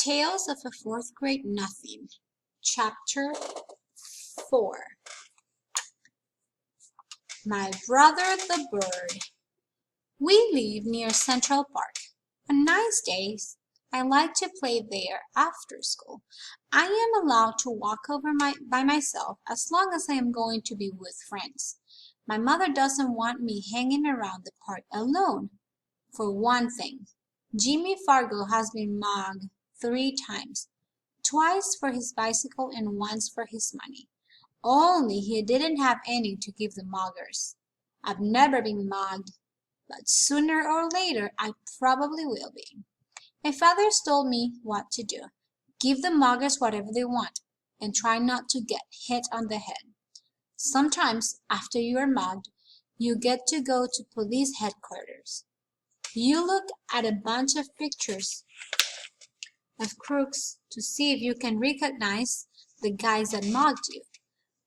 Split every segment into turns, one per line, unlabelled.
Tales of a Fourth Grade Nothing, Chapter 4. My Brother the Bird. We live near Central Park. On nice days, I like to play there after school. I am allowed to walk over by myself as long as I am going to be with friends. My mother doesn't want me hanging around the park alone. For one thing, Jimmy Fargo has been mugged 3 times, twice for his bicycle and once for his money. Only he didn't have any to give the muggers. I've never been mugged, but sooner or later I probably will be. My father told me what to do. Give the muggers whatever they want, and try not to get hit on the head. Sometimes, after you are mugged, you get to go to police headquarters. You look at a bunch of pictures of crooks to see if you can recognize the guys that mugged you.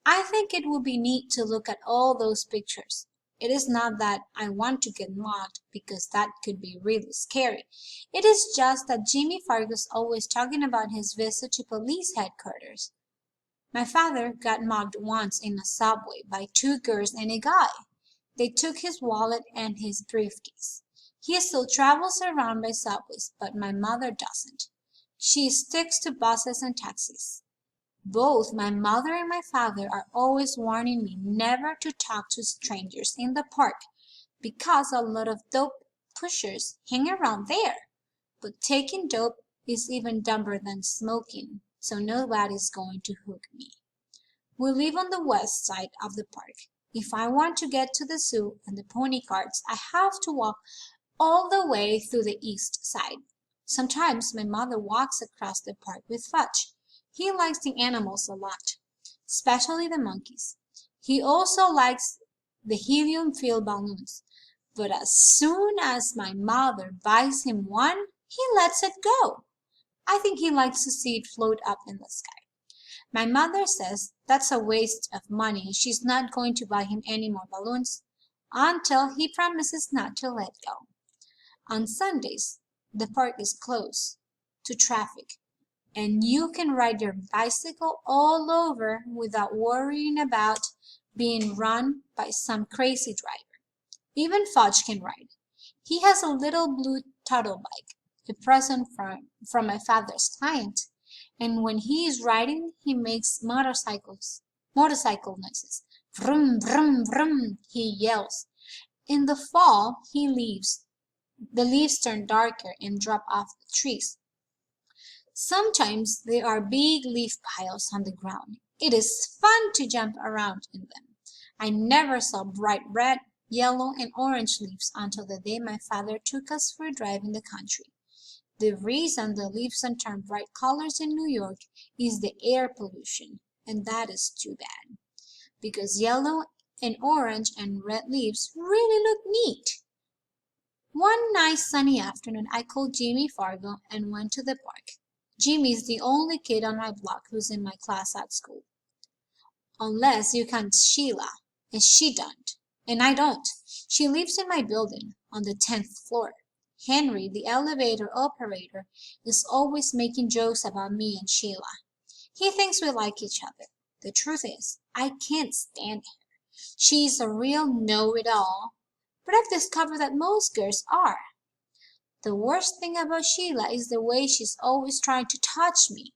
I think it would be neat to look at all those pictures. It is not that I want to get mugged, because that could be really scary. It is just that Jimmy Fargo's always talking about his visit to police headquarters. My father got mugged once in a subway by 2 girls and a guy. They took his wallet and his briefcase. He still travels around by subways, but my mother doesn't. She sticks to buses and taxis. Both my mother and my father are always warning me never to talk to strangers in the park, because a lot of dope pushers hang around there. But taking dope is even dumber than smoking, so nobody's going to hook me. We live on the west side of the park. If I want to get to the zoo and the pony carts, I have to walk all the way through the east side. Sometimes my mother walks across the park with Fudge. He likes the animals a lot, especially the monkeys. He also likes the helium-filled balloons, but as soon as my mother buys him one, he lets it go. I think he likes to see it float up in the sky. My mother says that's a waste of money and she's not going to buy him any more balloons until he promises not to let go. On Sundays, the park is closed to traffic, and you can ride your bicycle all over without worrying about being run by some crazy driver. Even Fudge can ride. He has a little blue turtle bike, a present from my father's client, and when he is riding, he makes motorcycle noises. Vroom, vroom, vroom, he yells. In the fall, the leaves turn darker and drop off the trees. Sometimes there are big leaf piles on the ground. It is fun to jump around in them. I never saw bright red, yellow, and orange leaves until the day my father took us for a drive in the country. The reason the leaves don't turn bright colors in New York is the air pollution, and that is too bad, because yellow and orange and red leaves really look neat. One nice sunny afternoon, I called Jimmy Fargo and went to the park. Jimmy is the only kid on my block who's in my class at school. Unless you count Sheila, and she don't, and I don't. She lives in my building, on the 10th floor. Henry, the elevator operator, is always making jokes about me and Sheila. He thinks we like each other. The truth is, I can't stand her. She's a real know-it-all, but I've discovered that most girls are. The worst thing about Sheila is the way she's always trying to touch me.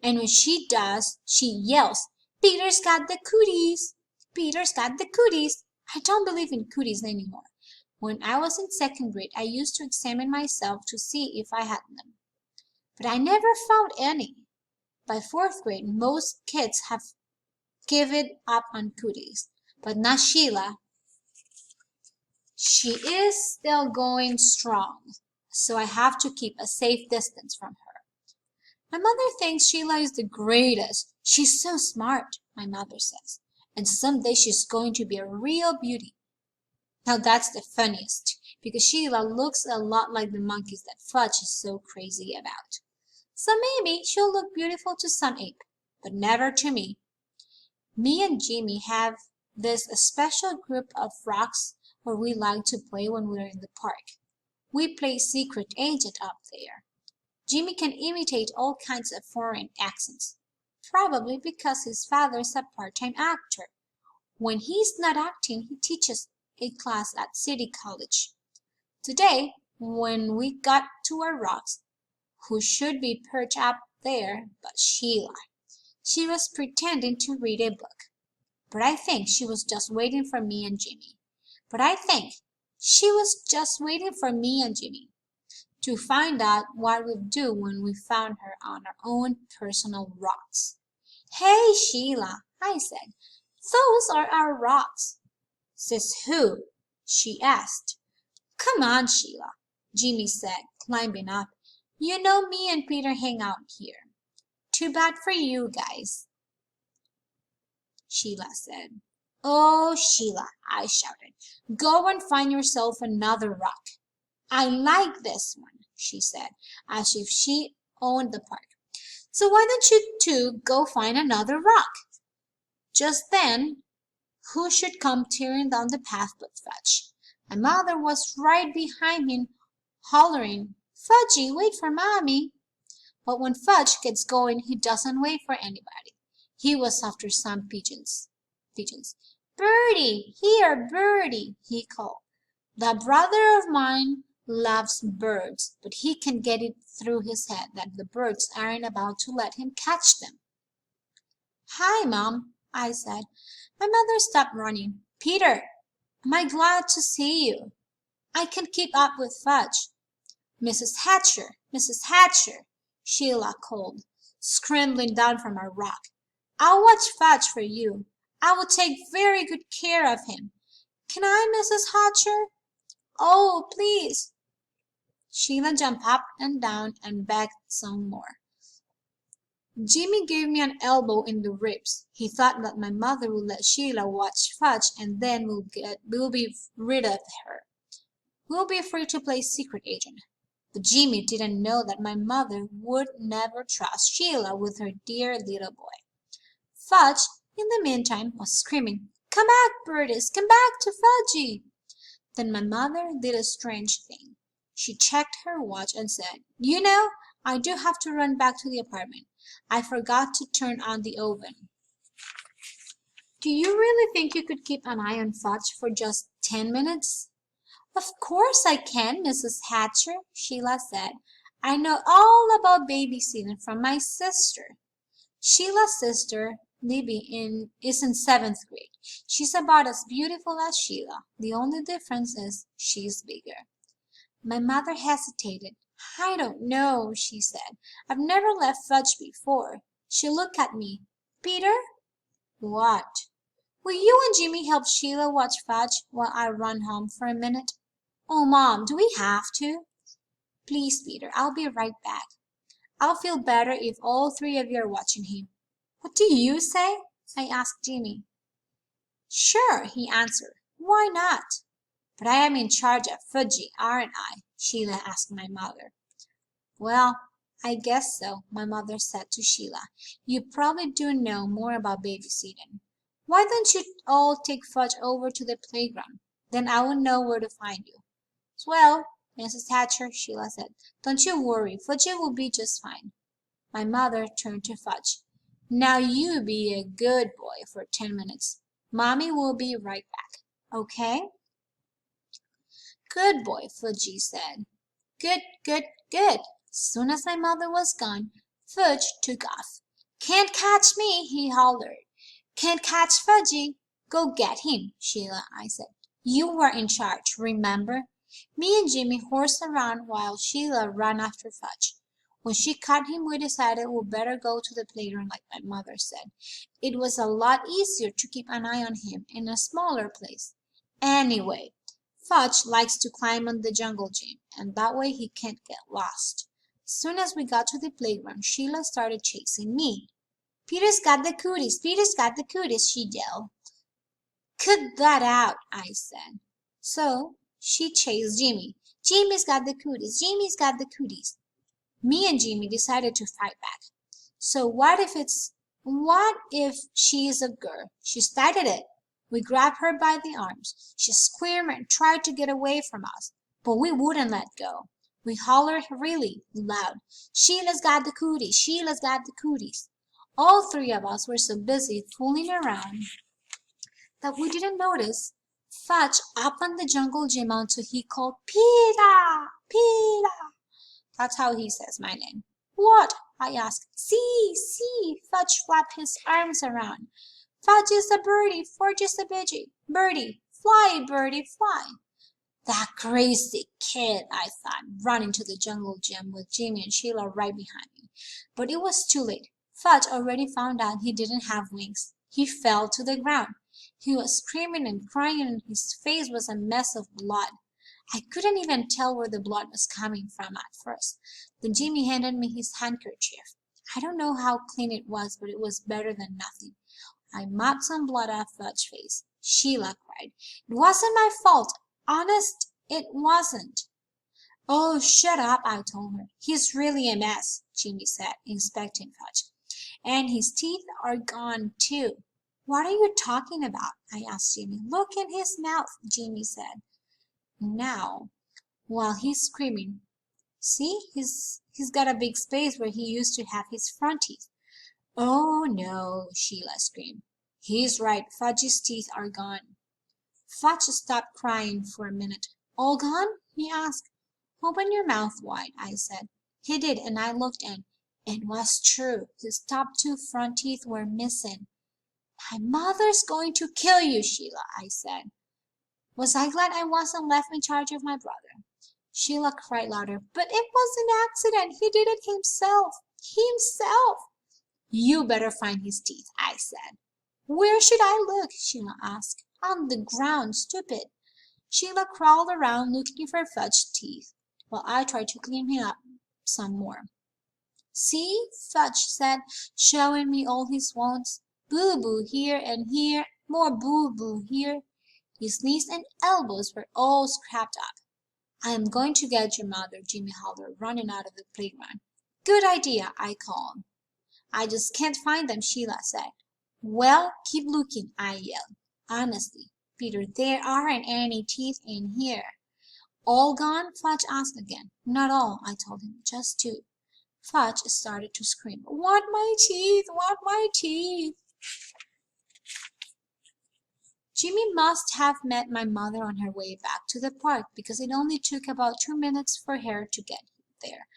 And when she does, she yells, "Peter's got the cooties! Peter's got the cooties!" I don't believe in cooties anymore. When I was in 2nd grade, I used to examine myself to see if I had them. But I never found any. By 4th grade, most kids have given up on cooties, but not Sheila. She is still going strong, so I have to keep a safe distance from her. My mother thinks Sheila is the greatest. She's so smart, my mother says, and someday she's going to be a real beauty. Now that's the funniest, because Sheila looks a lot like the monkeys that Fudge is so crazy about. So maybe she'll look beautiful to some ape, but never to me. Me and Jimmy have this special group of rocks where we like to play when we're in the park. We play secret agent up there. Jimmy can imitate all kinds of foreign accents, probably because his father's a part-time actor. When he's not acting, he teaches a class at City College. Today, when we got to our rocks, who should be perched up there but Sheila? She was pretending to read a book, but I think she was just waiting for me and Jimmy. To find out what we'd do when we found her on our own personal rocks. "Hey, Sheila," I said, "those are our rocks." "Says who?" she asked. "Come on, Sheila," Jimmy said, climbing up. "You know me and Peter hang out here." "Too bad for you guys," Sheila said. "Oh, Sheila," I shouted, "go and find yourself another rock." "I like this one," she said, as if she owned the park. "So why don't you two go find another rock?" Just then, who should come tearing down the path but Fudge. My mother was right behind him, hollering, "Fudgy, wait for Mommy." But when Fudge gets going, he doesn't wait for anybody. He was after some pigeons. "Birdie, here, Birdie," he called. That brother of mine loves birds, but he can get it through his head that the birds aren't about to let him catch them. "Hi, Mom," I said. My mother stopped running. "Peter, am I glad to see you. I can't keep up with Fudge." Mrs. Hatcher," Sheila called, scrambling down from our rock. "I'll watch Fudge for you. I will take very good care of him. Can I, Mrs. Hatcher?" "Oh, please." Sheila jumped up and down and begged some more. Jimmy gave me an elbow in the ribs. He thought that my mother would let Sheila watch Fudge and then we'll be rid of her. We'll be free to play secret agent. But Jimmy didn't know that my mother would never trust Sheila with her dear little boy. Fudge, in the meantime, was screaming, "Come back, birdies, come back to Fudgy." Then my mother did a strange thing. She checked her watch and said, "You know, I do have to run back to the apartment. I forgot to turn on the oven." "Do you really think you could keep an eye on Fudge for just 10 minutes?" "Of course I can, Mrs. Hatcher," Sheila said. "I know all about babysitting from my sister." Sheila's sister, Libby, is in 7th grade. She's about as beautiful as Sheila. The only difference is she's bigger. My mother hesitated. "I don't know," she said. "I've never left Fudge before." She looked at me. "Peter?" "What?" "Will you and Jimmy help Sheila watch Fudge while I run home for a minute?" "Oh, Mom, do we have to?" "Please, Peter, I'll be right back. I'll feel better if all 3 of you are watching him." "What do you say?" I asked Jimmy. "Sure," he answered. "Why not?" "But I am in charge of Fudgy, aren't I?" Sheila asked my mother. "Well, I guess so," my mother said to Sheila. "You probably do know more about babysitting. Why don't you all take Fudge over to the playground? Then I will know where to find you." "Well, Mrs. Hatcher," Sheila said, "don't you worry. Fudgy will be just fine." My mother turned to Fudge. "Now you be a good boy for 10 minutes. Mommy will be right back. Okay?" "Good boy," Fudgy said. "Good, good, good." As soon as my mother was gone, Fudge took off. "Can't catch me," he hollered. "Can't catch Fudgy." "Go get him, Sheila," I said. "You were in charge, remember?" Me and Jimmy horsed around while Sheila ran after Fudge. When she caught him, we decided we'd better go to the playground like my mother said. It was a lot easier to keep an eye on him in a smaller place. Anyway, Fudge likes to climb on the jungle gym, and that way he can't get lost. As soon as we got to the playground, Sheila started chasing me. "Peter's got the cooties! Peter's got the cooties!" she yelled. "Cut that out," I said. So she chased Jimmy. "Jimmy's got the cooties! Jimmy's got the cooties!" Me and Jimmy decided to fight back. "So what if she is a girl?" She started it. We grabbed her by the arms. She squirmed and tried to get away from us, but we wouldn't let go. We hollered really loud, "Sheila's got the cooties! Sheila's got the cooties!" All three of us were so busy fooling around that we didn't notice Fudge up on the jungle gym until he called, "Peter! Peter!" That's how he says my name. "What?" I asked. "See, see!" Fudge flapped his arms around. "Fudge is a birdie, Fudge is a bidgie. Birdie, fly, birdie, fly." That crazy kid, I thought, running to the jungle gym with Jimmy and Sheila right behind me. But it was too late. Fudge already found out he didn't have wings. He fell to the ground. He was screaming and crying, and his face was a mess of blood. I couldn't even tell where the blood was coming from at first. Then Jimmy handed me his handkerchief. I don't know how clean it was, but it was better than nothing. I mopped some blood off Fudge's face. Sheila cried, "It wasn't my fault. Honest, it wasn't." "Oh, shut up," I told her. "He's really a mess," Jimmy said, inspecting Fudge. "And his teeth are gone, too." "What are you talking about?" I asked Jimmy. "Look in his mouth," Jimmy said. Now, while he's screaming, see, he's got a big space where he used to have his front teeth. "Oh, no," Sheila screamed. "He's right. Fudge's teeth are gone." Fudge stopped crying for a minute. "All gone?" he asked. "Open your mouth wide," I said. He did, and I looked in. It was true. His top two front teeth were missing. "My mother's going to kill you, Sheila," I said. Was I glad I wasn't left in charge of my brother? Sheila cried louder. "But it was an accident. He did it himself. Himself." "You better find his teeth," I said. "Where should I look?" Sheila asked. "On the ground, stupid." Sheila crawled around looking for Fudge's teeth, while I tried to clean him up some more. "See," Fudge said, showing me all his wounds. "Boo-boo here and here, more boo-boo here." His knees and elbows were all scraped up. "I am going to get your mother," Jimmy hollered, running out of the playground. "Good idea," I called. "I just can't find them," Sheila said. "Well, keep looking," I yelled. "Honestly, Peter, there aren't any teeth in here." "All gone?" Fudge asked again. "Not all," I told him, "just two." Fudge started to scream, "Want my teeth! Want my teeth!" Jimmy must have met my mother on her way back to the park, because it only took about 2 minutes for her to get there.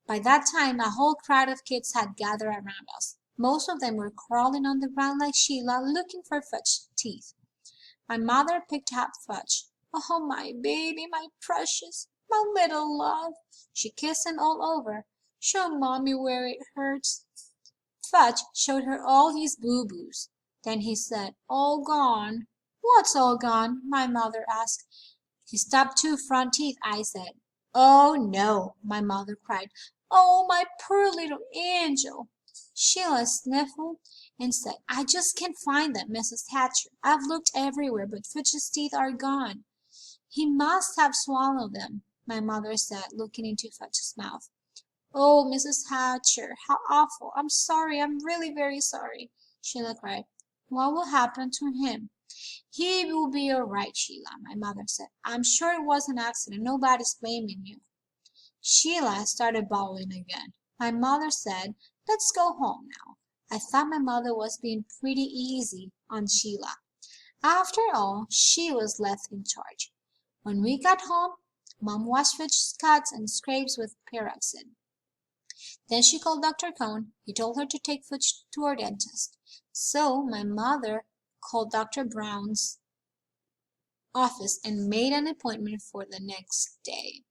By that time, a whole crowd of kids had gathered around us. Most of them were crawling on the ground like Sheila, looking for Fudge's teeth. My mother picked up Fudge. "Oh, my baby, my precious, my little love." She kissed him all over. "Show Mommy where it hurts." Fudge showed her all his boo-boos. Then he said, "All gone." "What's all gone?" my mother asked. "His top two front teeth," I said. "Oh, no!" my mother cried. "Oh, my poor little angel!" Sheila sniffled and said, "I just can't find them, Mrs. Thatcher. I've looked everywhere, but Fudge's teeth are gone." "He must have swallowed them," my mother said, looking into Fudge's mouth. "Oh, Mrs. Thatcher, how awful! I'm sorry, I'm really very sorry," Sheila cried. "What will happen to him?" "He will be all right, Sheila," my mother said. "I'm sure it was an accident. Nobody's blaming you." Sheila started bawling again. My mother said, "Let's go home now." I thought my mother was being pretty easy on Sheila. After all, she was left in charge. When we got home, Mom washed Fudge's cuts and scrapes with peroxide. Then she called Dr. Cone. He told her to take Fudge to our dentist. So my mother called Dr. Brown's office and made an appointment for the next day.